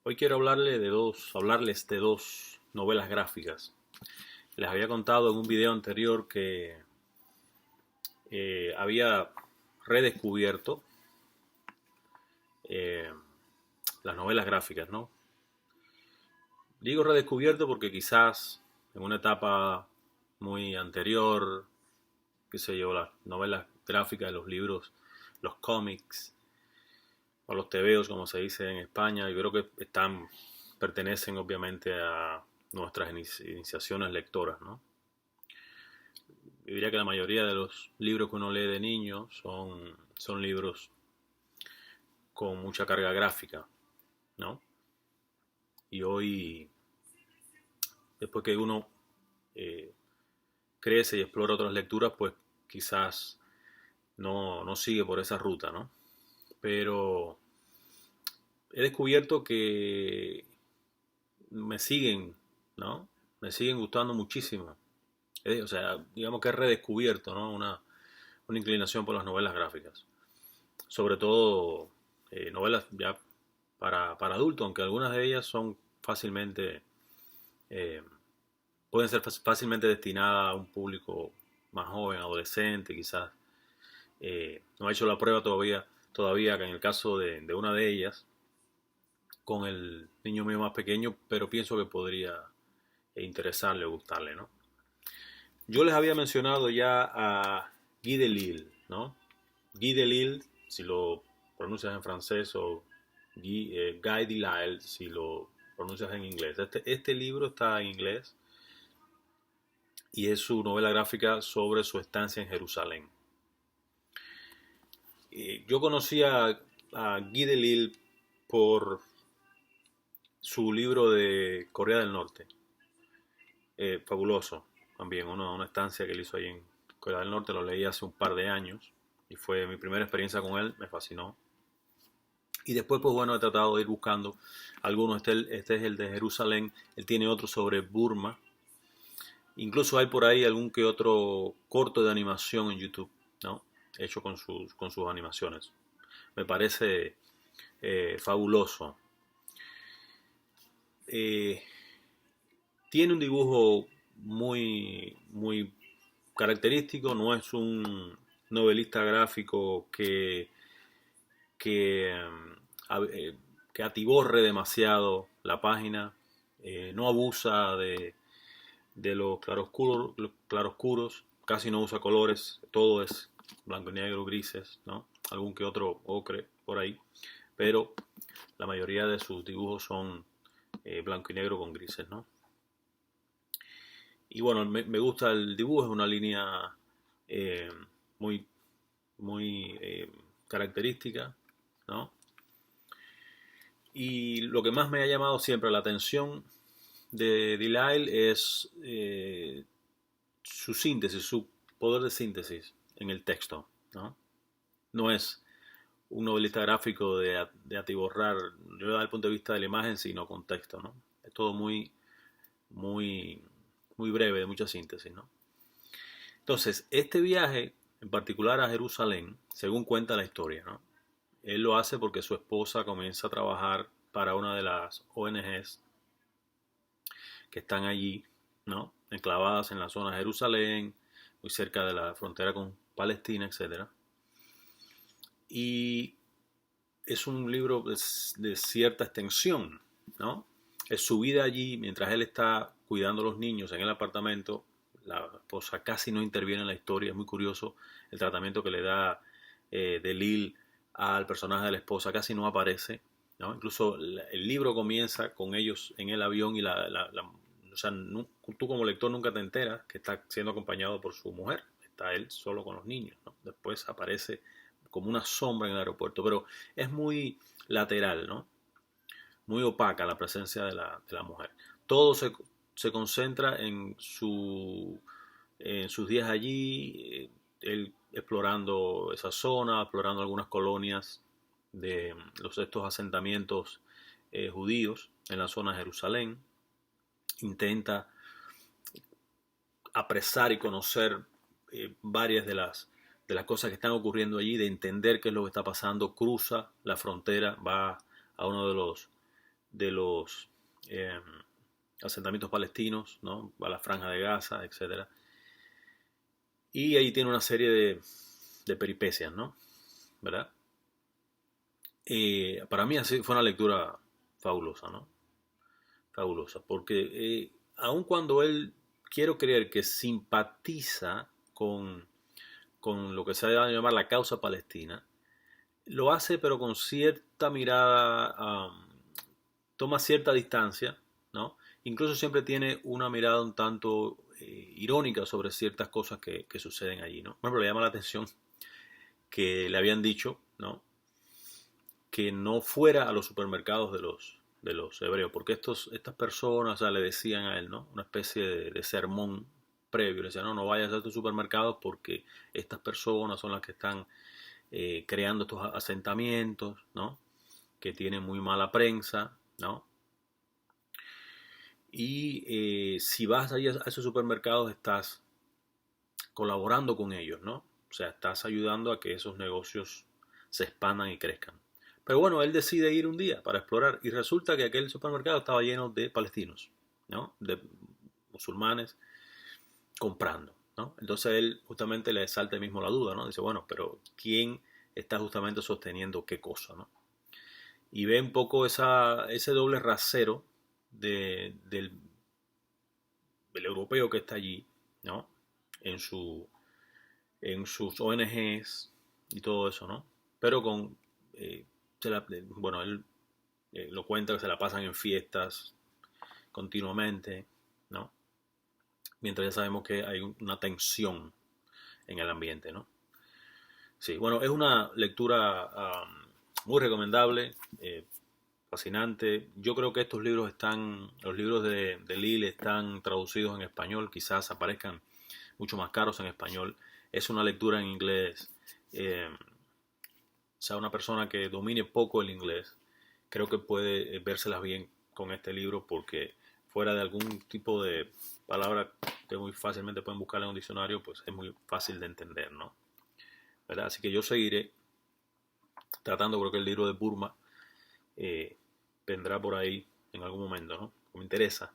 Hoy quiero hablarles de dos novelas gráficas. Les había contado en un video anterior que había redescubierto eh, las novelas gráficas, ¿no? Digo redescubierto porque quizás en una etapa muy anterior, qué sé yo, las novelas gráficas, los libros, los cómics o los tebeos, como se dice en España, yo creo que pertenecen obviamente a nuestras iniciaciones lectoras, ¿no? Yo diría que la mayoría de los libros que uno lee de niño son libros con mucha carga gráfica, ¿no? Y hoy, después que uno eh, crece y explora otras lecturas, pues quizás no sigue por esa ruta, ¿no? Pero he descubierto que me siguen, ¿no? Me siguen gustando muchísimo. O sea, digamos que he redescubierto, ¿no? Una inclinación por las novelas gráficas. Sobre todo novelas ya para adultos, aunque algunas de ellas son fácilmente, eh, pueden ser fácilmente destinadas a un público más joven, adolescente, quizás. No he hecho la prueba todavía que en el caso de una de ellas, con el niño mío más pequeño, pero pienso que podría interesarle o gustarle, ¿no? Yo les había mencionado ya a Guy Delisle, ¿no? Guy Delisle, si lo pronuncias en francés, o Guy Delisle, si lo pronuncias en inglés. Este libro está en inglés y es su novela gráfica sobre su estancia en Jerusalén. Yo conocí a Guy Delisle por su libro de Corea del Norte, fabuloso también, una estancia que él hizo ahí en Corea del Norte, lo leí hace un par de años y fue mi primera experiencia con él, me fascinó. Y después, pues bueno, he tratado de ir buscando algunos. Este es el de Jerusalén, él tiene otro sobre Burma. Incluso hay por ahí algún que otro corto de animación en YouTube, ¿no? Hecho con sus animaciones. Me parece fabuloso. Eh, Tiene un dibujo muy característico, no es un novelista gráfico que, eh, que atiborre demasiado la página, no abusa de los claroscuros, casi no usa colores, todo es blanco y negro, grises, ¿no? Algún que otro ocre por ahí, pero la mayoría de sus dibujos son blanco y negro con grises, ¿no? Y bueno, me gusta el dibujo, es una línea eh, muy, muy característica, ¿no? Y lo que más me ha llamado siempre la atención de Delisle es su síntesis, su poder de síntesis en el texto, ¿no? No es un novelista gráfico de atiborrar, yo desde el punto de vista de la imagen, sino contexto, ¿no? Es todo muy, muy breve, de mucha síntesis, ¿no? Entonces, este viaje, en particular a Jerusalén, según cuenta la historia, ¿no? Él lo hace porque su esposa comienza a trabajar para una de las ONGs que están allí, ¿no? Enclavadas en la zona de Jerusalén, muy cerca de la frontera con Palestina, etcétera. Y es un libro de cierta extensión, ¿no? Es su vida allí, mientras él está cuidando a los niños en el apartamento, la esposa casi no interviene en la historia, es muy curioso el tratamiento que le da Delisle al personaje de la esposa, casi no aparece, ¿no? Incluso el libro comienza con ellos en el avión y o sea, tú como lector nunca te enteras que está siendo acompañado por su mujer, está él solo con los niños, ¿no? Después aparece como una sombra en el aeropuerto, pero es muy lateral, ¿no? Muy opaca la presencia de la mujer. Todo se concentra en sus días allí, él explorando esa zona, explorando algunas colonias de estos asentamientos judíos en la zona de Jerusalén. Intenta apresar y conocer varias de las cosas que están ocurriendo allí, de entender qué es lo que está pasando, cruza la frontera, va a uno de los eh, asentamientos palestinos, ¿no? A la Franja de Gaza, etcétera. Y ahí tiene una serie de peripecias, ¿no? ¿Verdad? Para mí así fue una lectura fabulosa, ¿no? Fabulosa, porque aun cuando él, quiero creer que simpatiza con lo que se ha dado a llamar la causa palestina, lo hace pero con cierta mirada, toma cierta distancia, ¿no? Incluso siempre tiene una mirada un tanto irónica sobre ciertas cosas que suceden allí, ¿no? Por ejemplo, le llama la atención que le habían dicho, ¿no? Que no fuera a los supermercados de los hebreos, porque estas personas, o sea, le decían a él, ¿no? Una especie de sermón previo, le decían, no, no vayas a estos supermercados porque estas personas son las que están creando estos asentamientos, ¿no? Que tienen muy mala prensa, ¿no? Y si vas allí a esos supermercados estás colaborando con ellos, ¿no? O sea, estás ayudando a que esos negocios se expandan y crezcan. Pero bueno, él decide ir un día para explorar y resulta que aquel supermercado estaba lleno de palestinos, ¿no? De musulmanes comprando, ¿no? Entonces él justamente le salta mismo la duda, ¿no? Dice, bueno, pero ¿quién está justamente sosteniendo qué cosa, ¿no? Y ve un poco ese doble rasero del europeo que está allí, ¿no? En, su, en sus ONGs y todo eso, ¿no? Pero con, bueno, él lo cuenta que se la pasan en fiestas continuamente, ¿no? Mientras ya sabemos que hay una tensión en el ambiente, ¿no? Sí, bueno, es una lectura muy recomendable, fascinante. Yo creo que estos libros los libros de Lille están traducidos en español, quizás aparezcan mucho más caros en español. Es una lectura en inglés. O sea, una persona que domine poco el inglés, creo que puede vérselas bien con este libro porque fuera de algún tipo de palabra que muy fácilmente pueden buscar en un diccionario, pues es muy fácil de entender, ¿no? ¿Verdad? Así que yo seguiré tratando, creo que el libro de Burma eh, vendrá por ahí en algún momento, ¿no? Me interesa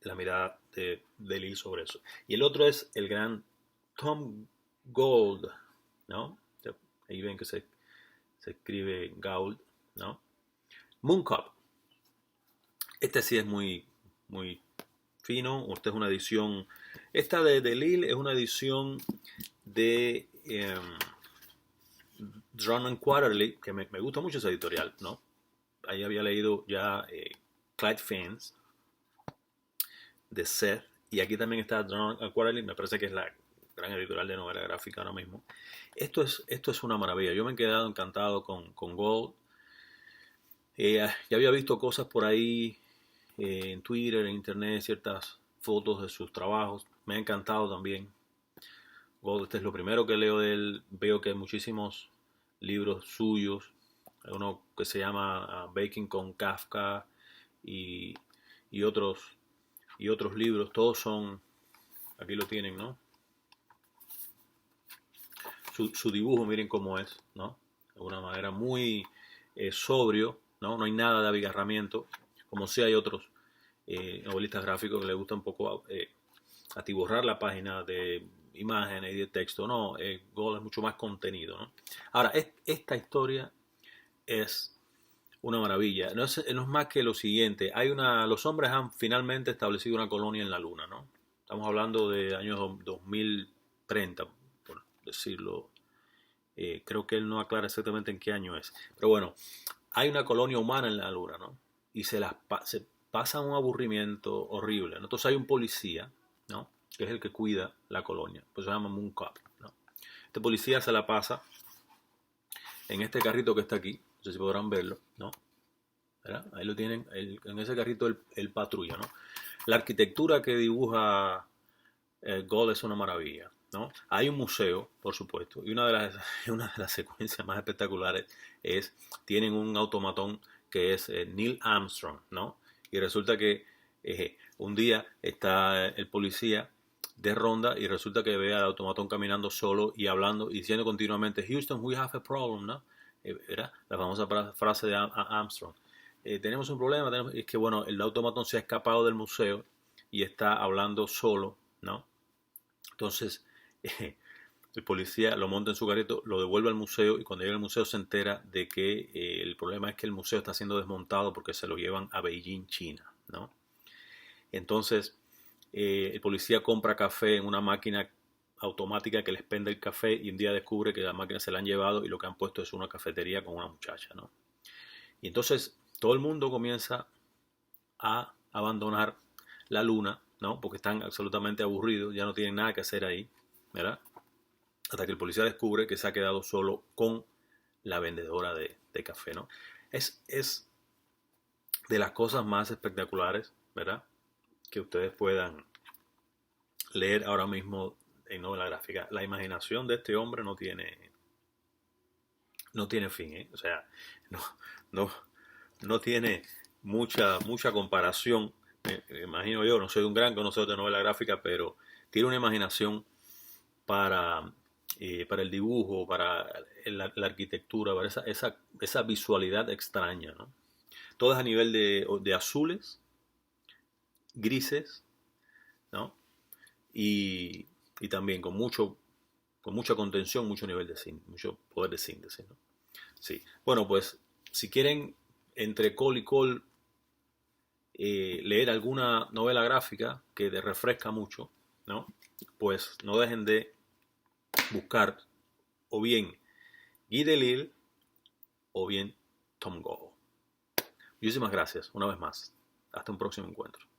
la mirada de Lil sobre eso. Y el otro es el gran Tom Gold, ¿no? Ahí ven que se escribe Gould, ¿no? Moon Cup. Este sí es muy, muy fino. Esta es una edición. Esta de Lille es una edición de Drone Quarterly, que me gusta mucho esa editorial, ¿no? Ahí había leído ya Clyde Fans de Seth. Y aquí también está Drone Quarterly, me parece que es la gran editorial de novela gráfica ahora mismo. Esto es una maravilla. Yo me he quedado encantado con Gold. Ya había visto cosas por ahí en Twitter, en internet, ciertas fotos de sus trabajos. Me ha encantado también. Gold, este es lo primero que leo de él. Veo que hay muchísimos libros suyos. Hay uno que se llama Baking con Kafka y, y otros libros. Todos son, aquí lo tienen, ¿no? Su dibujo, miren cómo es, ¿no? De una manera muy sobrio, ¿no? No hay nada de abigarramiento, como si hay otros novelistas gráficos que les gusta un poco atiborrar la página de imágenes y de texto. No, Gold es mucho más contenido, ¿no? Ahora, esta historia es una maravilla. No es más que lo siguiente. Los hombres han finalmente establecido una colonia en la Luna, ¿no? Estamos hablando de años 2030, por decirlo. Creo que él no aclara exactamente en qué año es. Pero bueno, hay una colonia humana en la Luna, ¿no? Y se pasa un aburrimiento horrible, ¿no? Entonces hay un policía, ¿no? Que es el que cuida la colonia. Pues se llama Moon Cop, ¿no? Este policía se la pasa en este carrito que está aquí. No sé si podrán verlo, ¿no? ¿Verdad? Ahí lo tienen. En ese carrito el patrulla, ¿no? La arquitectura que dibuja Gold es una maravilla, ¿no? Hay un museo, por supuesto, y una de las secuencias más espectaculares tienen un automatón que es Neil Armstrong, ¿no? Y resulta que un día está el policía de ronda y resulta que ve al automatón caminando solo y hablando y diciendo continuamente, Houston, we have a problem, ¿no? Era la famosa frase de Armstrong. tenemos un problema, es que bueno, el automatón se ha escapado del museo y está hablando solo, ¿no? Entonces, el policía lo monta en su carrito, lo devuelve al museo y cuando llega al museo se entera de que el problema es que el museo está siendo desmontado porque se lo llevan a Beijing, China, ¿no? Entonces, el policía compra café en una máquina automática que les pende el café y un día descubre que la máquina se la han llevado y lo que han puesto es una cafetería con una muchacha, ¿no? Y entonces todo el mundo comienza a abandonar la luna, ¿no? Porque están absolutamente aburridos, ya no tienen nada que hacer ahí, ¿verdad? Hasta que el policía descubre que se ha quedado solo con la vendedora de café, ¿no? Es de las cosas más espectaculares, ¿verdad? Que ustedes puedan leer ahora mismo en novela gráfica. La imaginación de este hombre no tiene fin, ¿eh? O sea, no, no, no tiene mucha comparación. Me imagino yo, no soy un gran conocedor de novela gráfica, pero tiene una imaginación para el dibujo, para la arquitectura, para esa visualidad extraña, ¿no? Todas a nivel de azules, grises, ¿no? Y, y también con mucha contención, mucho nivel mucho poder de síntesis, ¿no? Sí. Bueno, pues si quieren entre col y col leer alguna novela gráfica que te refresca mucho, ¿no? Pues no dejen de buscar o bien Guy Delisle o bien Tom Go. Muchísimas gracias una vez más. Hasta un próximo encuentro.